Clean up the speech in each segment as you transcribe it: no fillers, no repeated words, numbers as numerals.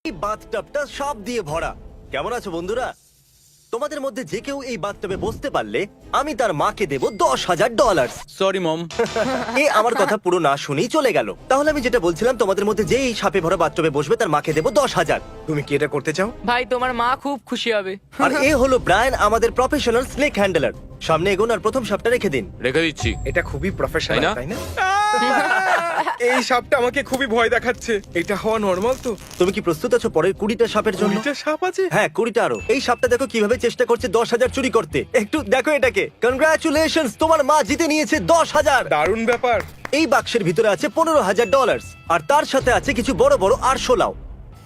এই বাথটাবটা সব দিয়ে ভরা। কেমন আছো বন্ধুরা? তোমাদের মধ্যে যে কেউ এই বাথটাবে বসতে পারলে আমি তার মাকে দেব $10,000। Sorry mom. এ আমার কথা পুরো না শুনেই চলে গেল। তাহলে আমি যেটা বলছিলাম, তোমাদের মধ্যে যে এই সাপে ভরা বাথটাবে বসবে তার মাকে দেব 10,000। তুমি কি এটা করতে চাও? ভাই তোমার মা খুব খুশি হবে। আর এ হলো ব্রায়ান, আমাদের প্রফেশনাল স্নেক হ্যান্ডলার। সামনে এগোন আর প্রথম সাপটা রেখে দিন। রেখে দিচ্ছি। এটা খুবই প্রফেশনাল, তাই না? তাই না? এই সাপটা আমাকে খুবই ভয় দেখাচ্ছে। এটা হওয়া নরমাল তো? তুমি কি প্রস্তুত আছো পরের 20টা সাপের জন্য? দুইটা সাপ আছে? হ্যাঁ, 20টা আরো। এই সাপটা দেখো কিভাবে চেষ্টা করছে 10,000 চুরি করতে। একটু দেখো এটাকে। কনগ্রাচুলেশনস, তোমার মা জিতে নিয়েছে 10,000। দারুণ ব্যাপার। এই বাক্সের ভিতরে আছে $15,000 আর তার সাথে আছে কিছু বড় বড় আরশোলাও।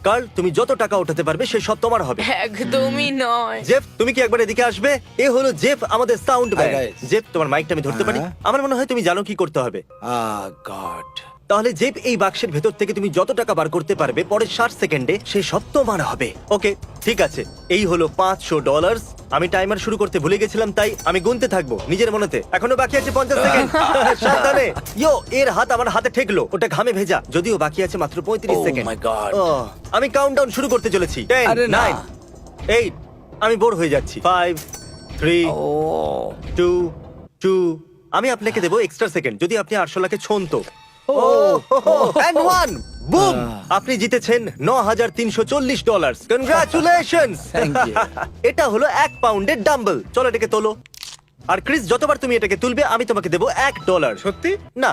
কার্ল, তুমি যত টাকা উঠাতে পারবে সে সব তোমার হবে। একদমই নয়। জেফ, তুমি কি একবার এদিকে আসবে? এ হলো জেফ, আমাদের সাউন্ড ম্যান। guys. জেফ, তোমার মাইকটা আমি ধরতে পারি? আমার মনে হয় তুমি জানো কি করতে হবে। গড তাহলে জেফ, এই বাক্সের ভেতর থেকে তুমি যত টাকা বার করতে পারবে পরের 60 সেকেন্ডে সে সব তোমার হবে। ওকে, ঠিক আছে। এই হলো $500। আমি টাইমার শুরু করতে ভুলে গেছিলাম, তাই আমি গুনতে থাকবো নিজের মনেতে। এখনো বাকি আছে 50 সেকেন্ড। সাবধানে। ইয়ো, এর হাত আমার হাতে ঠেকলো, ওটা ঘামে ভেজা। যদিও বাকি আছে মাত্র 35 Oh সেকেন্ড। my God. আমি কাউন্টডাউন শুরু করতে চলেছি। 10, আরে না। 9, 8। আমি বোর হয়ে যাচ্ছি। 5, 3, ও 2। আমি আপনাকে দেবো এক্সট্রা সেকেন্ড যদি আপনি 800 লাখে ছন্ত। And one! Boom! আপনি জিতেছেন $9,340। কনগ্রাচুলেশনস! Thank you. এটা হলো 1 পাউন্ডের ডাম্বল। চলো এটাকে তোলো। আর ক্রিস, যতবার তুমি এটাকে তুলবে আমি তোমাকে দেবো $1। সত্যি? না,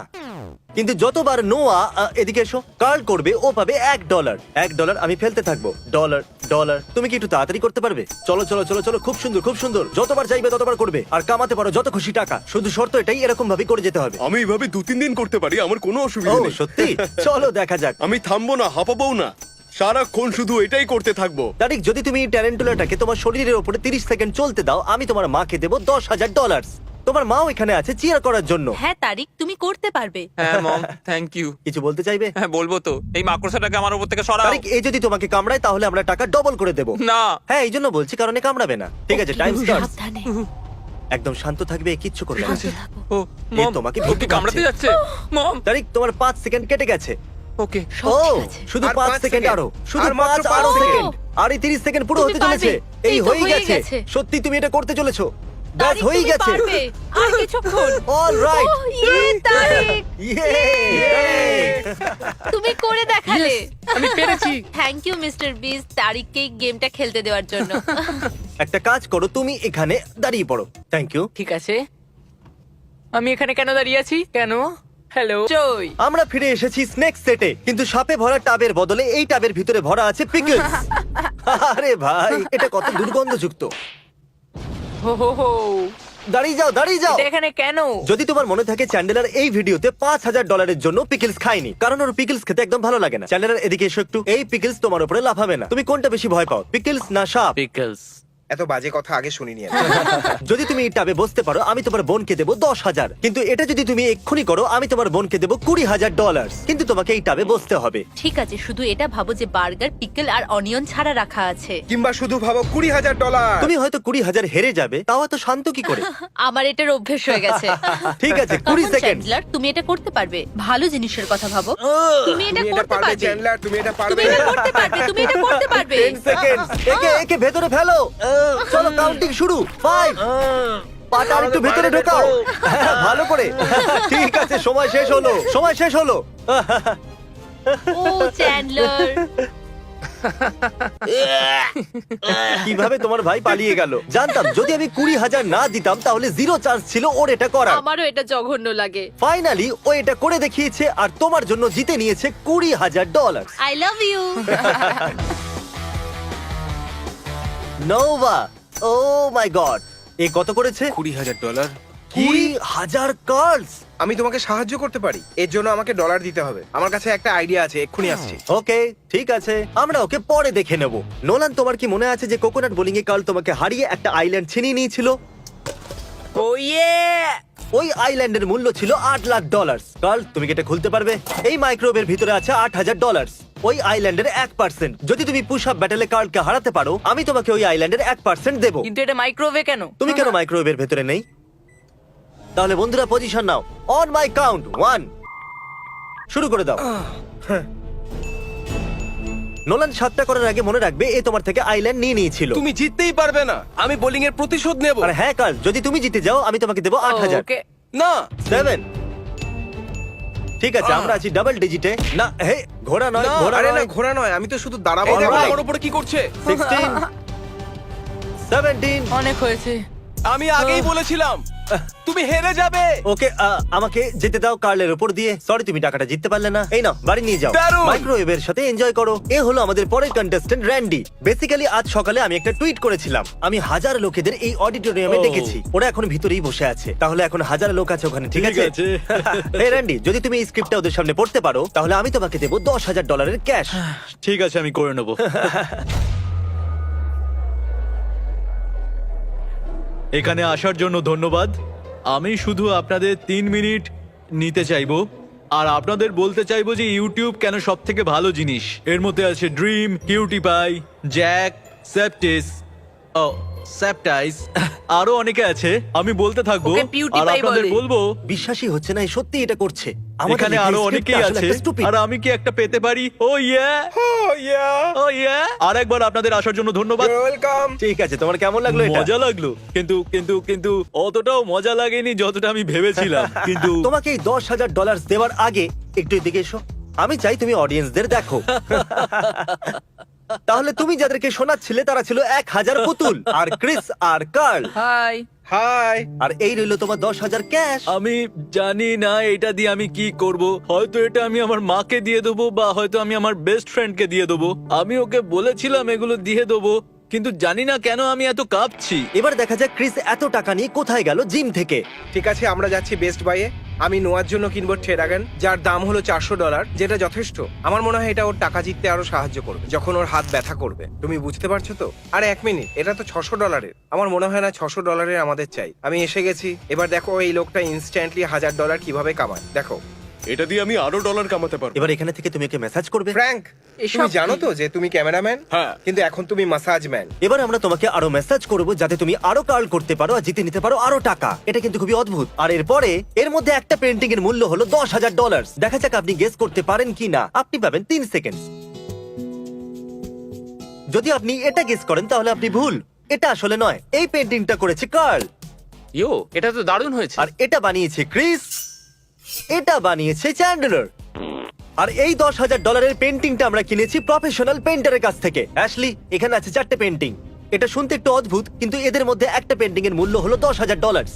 কিন্তু যতবার নোয়া এদিকে এসো কার্ল করবে ও পাবে $1। $1 আমি ফেলতে থাকবো। ডলার। তুমি কি একটু তাড়াতাড়ি করতে পারবে? চলো চলো চলো চলো, খুব সুন্দর খুব সুন্দর। যতবার চাইবে ততবার করবে আর কামাতে পারো যত খুশি টাকা। শুধু শর্ত এটাই, এরকম ভাবে করে যেতে হবে। আমি এইভাবে 2-3 দিন করতে পারি, আমার কোনো ও অসুবিধা নেই। সত্যি? চলো দেখা যাক। আমি থামবো না, হাঁপাবো না, সারাক্ষণ শুধু এটাই করতে থাকবো। তারিক, যদি তুমি এই ট্যারেন্টুলাটাকে তোমার শরীরের উপরে 30 সেকেন্ড চলতে দাও, আমি তোমার মাকে দেবো $10,000। তোমার মাও এখানে আছে চিয়ার করার জন্য। হ্যাঁ তারিক, তুমি করতে পারবে। হ্যাঁ মম, থ্যাংক ইউ। কিছু বলতে চাইবে? হ্যাঁ বলবো তো, এই মাকড়সাটাকে আমার উপর থেকে সরাও। তারিক, এই যদি তোমাকে কামড়ায় তাহলে আমরা টাকা ডবল করে দেবো। না। হ্যাঁ, এই জন্য বলছি, কারণে কামড়াবে না। ঠিক আছে, টাইম স্টার্ট। সাবধানে। একদম শান্ত থাকবে, কিচ্ছু করবে না। শান্ত থাকো। ও এ মম, তোমাকে ওকে ভীতু কামড়াতে পাচ্ছে। যাচ্ছে। মম, তারিক, তোমার 5 সেকেন্ড কেটে গেছে। ওকে। সব ও, ঠিক আছে। শুধু আর 5 5 সেকেন্ড সেকেন্ড। আরো। শুধু আর মাত্র 5 আরো 5 সেকেন্ড। আর এই 30 সেকেন্ড পুরো তুমি হতে চলেছে। পারবে। এই এই তো হয়ে হয়ে গেছে। গেছে। সত্যি তুমি এটা করতে চলেছো। ব্যাস তারিক, হয়ে তুমি গেছে। পারবে। আর কিছুক্ষণ। অলরাইট। তারিক, ইয়ে! তুমি করে দেখালে। আমি পেরেছি। থ্যাংক ইউ মিস্টার বিস, তারিককে এই গেমটা খেলতে দেওয়ার জন্য। একটা কাজ করো, তুমি এখানে দাঁড়িয়ে পড়ো। Thank you. ঠিক আছে, আমি এখানে কেন দাঁড়িয়ে আছি? কেন? হ্যালো জয়। আমরা ফিরে এসেছি স্নেক সেটে, কিন্তু সাপে ভরা টাবের বদলে এই টাবের ভিতরে ভরা আছে পিকলস। আরে ভাই, এটা কত দুর্গন্ধযুক্ত। হো হো হো, দাঁড়িয়ে যাও, দাঁড়িয়ে যাও। এটা এখানে কেন? যদি তোমার মনে থাকে, চ্যান্ডেলার এই ভিডিওতে $5,000 জন্য পিকলস খায়নি, কারণ ওর পিকলস খেতে একদম ভালো লাগে না। চ্যান্ডেলার, এদিকে এসো একটু। এই পিকলস তোমার উপরে লাফাবে না। তুমি কোনটা বেশি ভয় পাও, পিকলস না সাপ? পিকলস। এত বাজে কথা আগে শুনিনি আমি। যদি তুমি এই টাবে বসতে পারো, আমি তোমার বোনকে দেবো 10,000। কিন্তু এটা যদি তুমি এক্ষুনি করো, আমি তোমার বোনকে দেবো $20,000। কিন্তু তোমাকে এই টাবে বসতে হবে। ঠিক আছে, শুধু এটা ভাবো যে বার্গার, পিকল আর অনিয়ন ছাড়া রাখা আছে। কিংবা শুধু ভাবো $20,000। তুমি হয়তো 20,000 হেরে যাবে, তাও এত শান্ত কি করে? আমার এটার অভ্যেস হয়ে গেছে। ঠিক আছে, 20 তখন সেকেন্ড। চ্যান্ডলার, তুমি এটা করতে পারবে। ভালো জিনিসের কথা ভাবো। তুমি এটা তুমি এটা করতে পারবে পারবে। চ্যান্ডলার, তুমি এটা তুমি পারবে। এটা করতে পারবে। তুমি এটা করতে পারবে। 10 সেকেন্ড। একে ভেতরে ফেলো। চলো, কাউন্টিং শুরু। 5। পাটা একটু ভেতরে ঢোকাও। হ্যাঁ, ভালো করে। ঠিক আছে, সময় শেষ হলো, সময় শেষ হলো। ও চ্যান্ডলার, কিভাবে তোমার ভাই পালিয়ে গেল? জানতাম যদি আমি 20,000 না দিতাম তাহলে 0 চান্স ছিল ওর এটা করার। আমারও এটা জঘন্য লাগে। ফাইনালি ও এটা করে দেখিয়েছে আর তোমার জন্য জিতে নিয়েছে $20,000। I love you. Nova, oh my God, এ কত করেছে? $20,000। 20,000 কার্লস। আমি তোমাকে সাহায্য করতে পারি, এর জন্য আমাকে ডলার দিতে হবে। আমার কাছে একটা আইডিয়া আছে, এক্ষুনি আসছি। ওকে, ঠিক আছে, আমরা ওকে পরে দেখে নেব। নোলান, তোমার কি মনে আছে যে কোকোনাট বোলিং এ কাল তোমাকে হারিয়ে একটা আইল্যান্ড ছিনিয়ে নিয়েছিল? ও ইয়ে। ওই আইল্যান্ডের মূল্য ছিল $8,00,000। কাল, তুমি কি এটা খুলতে পারবে? এই মাইক্রোওয়েভের ভিতরে আছে $8,000। ওই আইল্যান্ডের 1%। যদি তুমি পুশ আপ ব্যাটেলে কার্লকে হারাতে পারো, আমি তোমাকে ওই আইল্যান্ডের 1% দেবো। কিন্তু এটা মাইক্রোওয়েভে কেন? তুমি কেন মাইক্রোওয়েভের ভেতরে নেই? তাহলে বন্ধুরা, position now. On my count 1, শুরু করে দাও। নোলান 7টা করার আগে মনে রাখবে এ তোমার থেকে আইল্যান্ড নিয়ে নিয়েছিল। তুমি জিততেই পারবে না, আমি বোলিং এর প্রতিশোধ নেব। আর হ্যাঁ কার্ল, যদি তুমি জিতে যাও আমি তোমাকে দেবো 8,000। ওকে না 7। ঠিক আছে, আমরা আছি ডাবল ডিজিটে। না হে, ঘোড়া নয়, না, ঘোড়া আরে না, নয়। ঘোড়া নয়, আমি তো শুধু দাঁড়াবো। এই দেখো, Alright. আমার আমার উপরে কি করছে? 16, 17। অনেক হয়েছে। আমি আগেই বলেছিলাম তুমি হেরে যাবে। ওকে, আমাকে যেতে দাও কার্লের উপর দিয়ে। সরি, তুমি টাকাটা জিততে পারলে না। এই নাও, বাড়ি নিয়ে যাও। দারুণ! মাইক্রোওয়েভের সাথে এনজয় করো। এ হলো আমাদের পরের কন্টেস্ট্যান্ট র্যান্ডি। বেসিক্যালি আজ সকালে আমি একটা টুইট করেছিলাম। আমি হাজার লোকেদের এই অডিটোরিয়ামে ডেকেছি। ওরা এখন ভিতরেই বসে আছে। তাহলে এখন হাজার লোক আছে ওখানে, ঠিক আছে? এই র্যান্ডি, যদি তুমি এই স্ক্রিপ্টটা ওদের সামনে পড়তে পারো তাহলে আমি তোমাকে দেবো $10,000 ক্যাশ। ঠিক আছে, আমি করে নেব। এখানে আসার জন্য ধন্যবাদ। আমি শুধু আপনাদের 3 মিনিট নিতে চাইবো আর আপনাদের বলতে চাইবো যে ইউটিউব কেন সব থেকে ভালো জিনিস। এর মধ্যে আছে ড্রিম, কিউটি পাই, জ্যাক, সেপ্টিস, ও সেপ্টাইস, আরো অনেকে আছে। আমি বলতে থাকবো ওকে PewDiePie আর আপনাদের বলে। বলবো বিশ্বাসই হচ্ছে না, এ সত্যি এটা করছে। এখানে আরো অনেকেই আছে আর আমি কি একটা পেতে পারি? ও ইয়া, Oh yeah, ও ইয়া। আরেকবার আপনাদের আসার জন্য ধন্যবাদ। you're welcome. ঠিক আছে, তোমার কেমন লাগলো এটা? মজা লাগলো, কিন্তু কিন্তু কিন্তু অতটাও মজা লাগেনি যতটা আমি ভেবেছিলাম। কিন্তু তোমাকে এই $10,000 দেওয়ার আগে একটু এদিকে এসো। আমি চাই তুমি অডিয়েন্সদের দেখো। তাহলে তুমি যাদেরকে শোনাচ্ছিলে তারা ছিল 1,000 পুতুল, আর ক্রিস আর কার্ল, হাই। হাই। আর এই রইলো তোমার 10,000 ক্যাশ। আমি জানি না এটা দিয়ে আমি কি করব। হয়তো এটা আমি আমার মাকে দিয়ে দেবো বা হয়তো আমি আমার বেস্ট ফ্রেন্ডকে দিয়ে দেবো। আমি ওকে বলেছিলাম এগুলো দিয়ে দেবো, কিন্তু জানি না কেন আমি এত কাঁপছি। এবার দেখা যাক ক্রিস এত টাকা নিয়ে কোথায় গেল জিম থেকে। ঠিক আছে, আমরা যাচ্ছি বেস্ট বাইয়ে। আমি নোয়ার জন্য কিনবো ট্রেডাগান, যার দাম হলো $400, যেটা যথেষ্ট। আমার মনে হয় এটা ওর টাকা জিততে আরো সাহায্য করবে যখন ওর হাত ব্যথা করবে। তুমি বুঝতে পারছো তো? আরে 1 মিনিট, এটা তো $600। আমার মনে হয় না $600 আমাদের চাই। আমি এসে গেছি। এবার দেখো এই লোকটা ইনস্ট্যান্টলি $1,000 কিভাবে কামায়। দেখো এটা দিয়ে আমি আরো ডলার কামাতে পারবো। এবার এখানে থেকে তুমি ওকে মেসেজ করবে। ফ্র্যাঙ্ক, এসব তুমি জানো কি? তো যে তুমি ক্যামেরাম্যান? হ্যাঁ। কিন্তু এখন তুমি মাসাজ ম্যান। এবার আমরা তোমাকে আরো মেসেজ করব যাতে তুমি আরো কার্ল করতে পারো আর জিতে নিতে পারো আরো টাকা। এটা কিন্তু খুবই অদ্ভুত। আর এরপরে এর মধ্যে একটা পেন্টিং এর মূল্য হলো $10,000। দেখা যাক আপনি গেস করতে পারেন কি না। আপনি পাবেন 3 সেকেন্ড। যদি আপনি এটা গেস করেন তাহলে আপনি ভুল। এটা আসলে নয়, এই পেন্টিংটা করেছে কার্ল, ইয়ো, এটা তো দারুণ হয়েছে। আর এটা বানিয়েছে ক্রিস, এটা বানিয়েছে চ্যান্ডলার। আর এই $10,000 পেন্টিংটা আমরা কিনেছি প্রফেশনাল পেন্টারের কাছ থেকে। অ্যাশলি, এখানে আছে 4টে পেন্টিং। এটা শুনতে একটু অদ্ভুত, কিন্তু এদের মধ্যে একটা পেন্টিং এর মূল্য হলো $10,000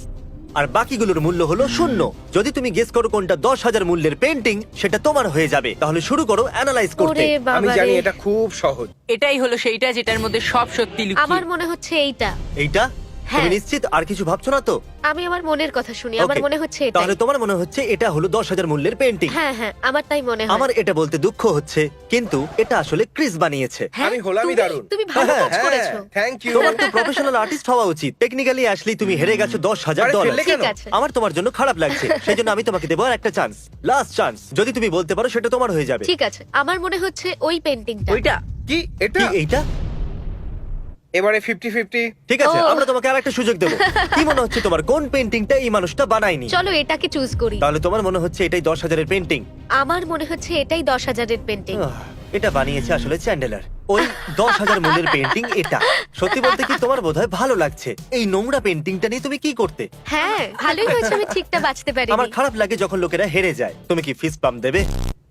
আর বাকিগুলোর মূল্য হলো 0। যদি তুমি গেস করো কোনটা 10,000 মূল্যের পেন্টিং, সেটা তোমার হয়ে যাবে। তাহলে শুরু করো অ্যানালাইজ করতে। ওরে আমি বাবা জানি রে। এটা খুব সহজ। এটাই হলো সেইটা যেটার মধ্যে সব সত্যি লুকিয়ে। আমার মনে হচ্ছে এইটা। এইটা? হ্যাঁ। তুমি নিশ্চিত? আর কিছু ভাবছো না তো? আমি আমার মনের কথা শুনি, আমার Okay. মনে হচ্ছে এটা। তাহলে তোমার মনে হচ্ছে এটা হলো 10,000 মূল্যের পেন্টিং। হ্যাঁ হ্যাঁ, আমার তাই মনে হয়। আমার এটা বলতে দুঃখ হচ্ছে, কিন্তু এটা আসলে ক্রিস বানিয়েছে। হ্যাঁ, আমি হলামই তুমি- দারুণ। তুমি ভালো হ্যাঁ, কাজ করেছো। Thank you. তোমার তো প্রফেশনাল আর্টিস্ট হওয়া উচিত। টেকনিক্যালি অ্যাশলি তুমি হেরে গেছো আরে $10,000। ফেললে কেন? ঠিক আছে। আমার তোমার জন্য খারাপ লাগছে, সেই জন্য আমি তোমাকে দেবো আর একটা চান্স, লাস্ট চান্স। যদি তুমি বলতে পারো সেটা তোমার হয়ে যাবে। ঠিক আছে, আমার মনে হচ্ছে ওই পেন্টিংটা। ওইটা কি এটা? কি এইটা? এবারে 50-50। ঠিক আছে, ও। আমরা তোমাকে আরেকটা সুযোগ দেবো। কি মনে হচ্ছে তোমার কোন পেন্টিংটা এই মানুষটা বানায়নি? চলো এটাকে চুজ করি। তাহলে তোমার মনে হচ্ছে এটাই 10,000 পেন্টিং? আমার মনে হচ্ছে এটাই 10,000 পেন্টিং। এটা বানিয়েছে আসলে চ্যান্ডেলার। ওই 10,000 মূল্যের পেন্টিং এটা। সত্যি বলতে কি তোমার বোধহয় ভালো লাগছে। এই নোংরা পেন্টিংটা নিয়ে তুমি কি করতে? হ্যাঁ, ভালোই হয়েছে আমি ঠিকটা বাঁচতে পারিনি। আমার খারাপ লাগে যখন লোকেরা হেরে যায়। তুমি কি ফিস্ট পাম্প দেবে?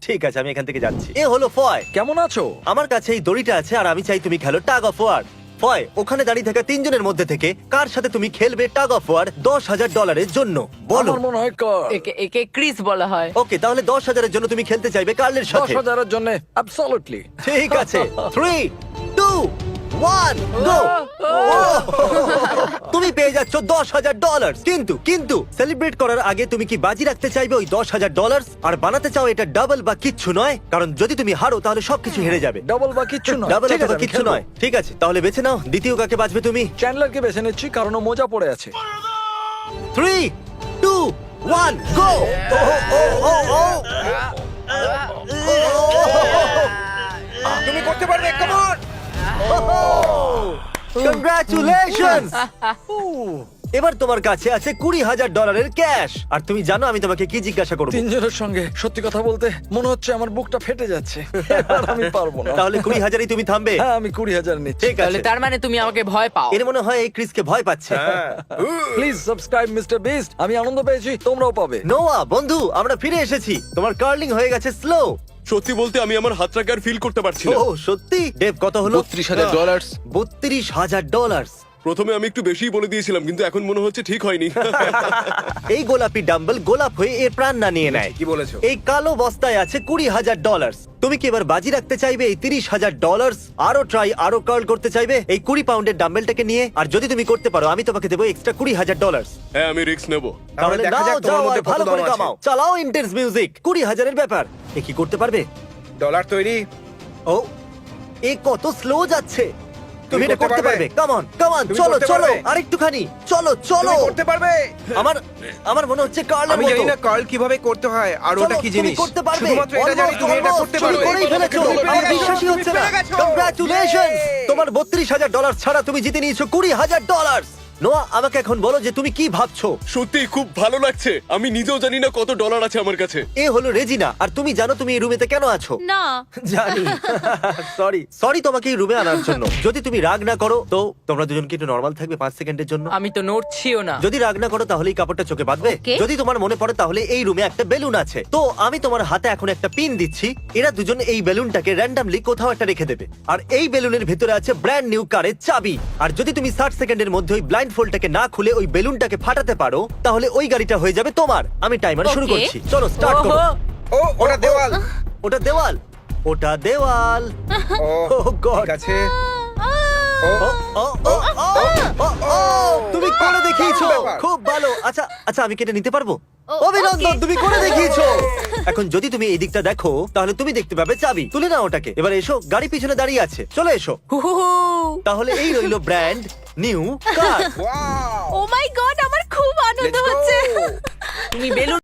ঠিক আছে, আমি এখান থেকে যাচ্ছি। এ হলো ফয়। কেমন আছো? আমার কাছে এই দড়িটা আছে আর আমি চাই তুমি খেলো টাগ অফ ওয়ার। ফয়, ওখানে দাঁড়িয়ে থাকা 3 জনের মধ্যে থেকে কার সাথে তুমি খেলবে টাগ অফ ওয়ার $10,000 জন্য? বলো। মনে হয় একে একে ক্রিস বলা হয়। ওকে, তাহলে 10,000 জন্য তুমি খেলতে চাইবে কার্লের সাথে? 10,000 জন্য অ্যাবসলিউটলি। ঠিক আছে, 3, 2, 1, গো। তুমি পেয়ে যাচ্ছ $10,000। কিন্তু সেলিব্রেট করার আগে তুমি কি বাজি রাখতে চাইবে ওই $10,000 আর বানাতে চাও এটা ডাবল বা কিচ্ছু নয়? কারণ যদি তুমি হারো তাহলে সবকিছু হেরে যাবে। ডাবল বা কিচ্ছু নয়। ডাবল অথবা কিচ্ছু নয়। ঠিক আছে, তাহলে বেছে নাও। দ্বিতীয় কাকে বাঁচবে তুমি? চ্যান্ডলারকে বেছে নিচ্ছি কারণ ও মোজা পড়ে আছে। 3, 2, 1, গো। তুমি করতে পারবে, কাম অন। কংগ্রাচুলেশনস। এবার তোমার কাছে আছে $20,000 ক্যাশ। আর তুমি জানো আমি তোমাকে কি জিজ্ঞাসা করবো? তিনজনের সঙ্গে সত্যি কথা বলতে মনে হচ্ছে আমার বুকটা ফেটে যাচ্ছে। এবার আমি পারবো না। তাহলে 20,000ই তুমি থামবে? হ্যাঁ, আমি 20,000 নিচ্ছি। ঠিক তাহলে আছে। তার মানে তুমি আমাকে ভয় পাও। এর মনে হয় এই ক্রিসকে ভয় পাচ্ছে। Please subscribe mister beast. আমি আনন্দ পেয়েছি, তোমরাও পাবে। নোয়া বন্ধু, আমরা ফিরে এসেছি। তোমার কার্লিং হয়ে গেছে স্লো। সত্যি বলতে আমি আমার হাতটাকে আর ফিল করতে পারছি না। ও সত্যি? ডেভ কত হলো? $32,000 $32,000। প্রথমে আমি একটু বেশিই বলে দিয়েছিলাম, কিন্তু এখন মনে হচ্ছে ঠিক হয়নি। এই গোলাপি ডাম্বল গোলাপ হয়ে এর প্রাণ না নিয়ে নেয়। কি বলেছো? এই কালো বস্তায় আছে $20,000। তুমি কি এবার বাজি রাখতে চাইবে এই $30,000? আরো ট্রাই, আরো কার্ল করতে চাইবে এই 20 পাউন্ডের ডাম্বেলটাকে নিয়ে? আর যদি তুমি করতে পারো আমি তোমাকে দেবো এক্সট্রা $20,000। হ্যাঁ, আমি রিস্ক নেব। তাহলে দেখা নাও, যাক তোমার যাও মধ্যে আর কত ভালো দম করে আছে। কামাও। চালাও ইন্টেন্স মিউজিক। 20,000-এর ব্যাপার। এ কি করতে পারবে? ডলার তৈরি। ও, এ কত স্লো যাচ্ছে। তুমি এটা করতে করতে পারবে। পারবে। কাম অন, তুমি চলো করতে চলো, পারবে। আরেকটুখানি। চলো চলো। তুমি করতে পারবে। আমার মনে হচ্ছে কার্লের আমি মতো। জানি না কার্ল কিভাবে করতে হয় আর চলো, ওটা কি তুমি জিনিস। করতে পারবে। শুধুমাত্র এটা জানি তুমি এটা করতে তুমি পারবে। করেই ফেলেছো। তুমি পেরে আমার গেছো, বিশ্বাসই তুমি হচ্ছে না। পেরে গেছো। কংগ্রাচুলেশনস। Yay! তোমার $32,000 ছাড়া তুমি জিতে নিয়েছো $20,000। নোয়া, আমাকে এখন বলো যে তুমি কি ভাবছো। সত্যি খুব ভালো লাগছে। আমি নিজেও জানি না কত ডলার আছে আমার কাছে। এ হলো রেজিনা, আর তুমি জানো তুমি এই রুমেতে কেন আছো? না জানি। সরি তোমাকে এই রুমে আনার জন্য। যদি তুমি রাগ না করো তো তোমরা দুজন কি একটু নর্মাল থাকবে 5 সেকেন্ডের জন্য? আমি তো নড়ছিও না। যদি রাগ না করো তাহলে এই কাপড়টা চোখে বাঁধবে। Okay. যদি তোমার মনে পড়ে তাহলে এই রুমে একটা বেলুন আছে। তো আমি তোমার হাতে এখন একটা পিন দিচ্ছি। এরা দুজন এই বেলুনটাকে র্যান্ডমলি কোথাও একটা রেখে দেবে। আর এই বেলুনের ভিতরে আছে ব্র্যান্ড নিউ কারের চাবি। আর যদি তুমি 60 সেকেন্ডের মধ্যে ওই ব্লাইন্ড ফোল্ডটাকে না খুলে ওই বেলুনটাকে ফাটাতে পারো তাহলে ওই গাড়িটা হয়ে যাবে তোমার। আমি টাইমার শুরু Okay. করছি। চলো স্টার্ট করো। ওহো, ও ওটা দেওয়াল। ওটা দেওয়াল। ওটা দেওয়াল। ও Oh God. ঠিক আছে। ও, ও, ও, ও, ও, তুমি করে দেখিয়েছো। দারুণ ব্যাপার। খুব ভালো। আচ্ছা আচ্ছা, আমি কেটে নিতে পারবো? ও, অভিনন্দন, okay. তুমি করে দেখিয়েছো। এখন যদি তুমি এই দিকটা দেখো তাহলে তুমি দেখতে পাবে চাবি। তুলে নাও ওটাকে। এবার এসো, গাড়ি পিছনে দাঁড়িয়ে আছে। চলে এসো। হুহুহু। তাহলে এই রইলো brand new car. Wow. O my god, আমার খুব আনন্দ Let's go! হচ্ছে। তুমি বেলুন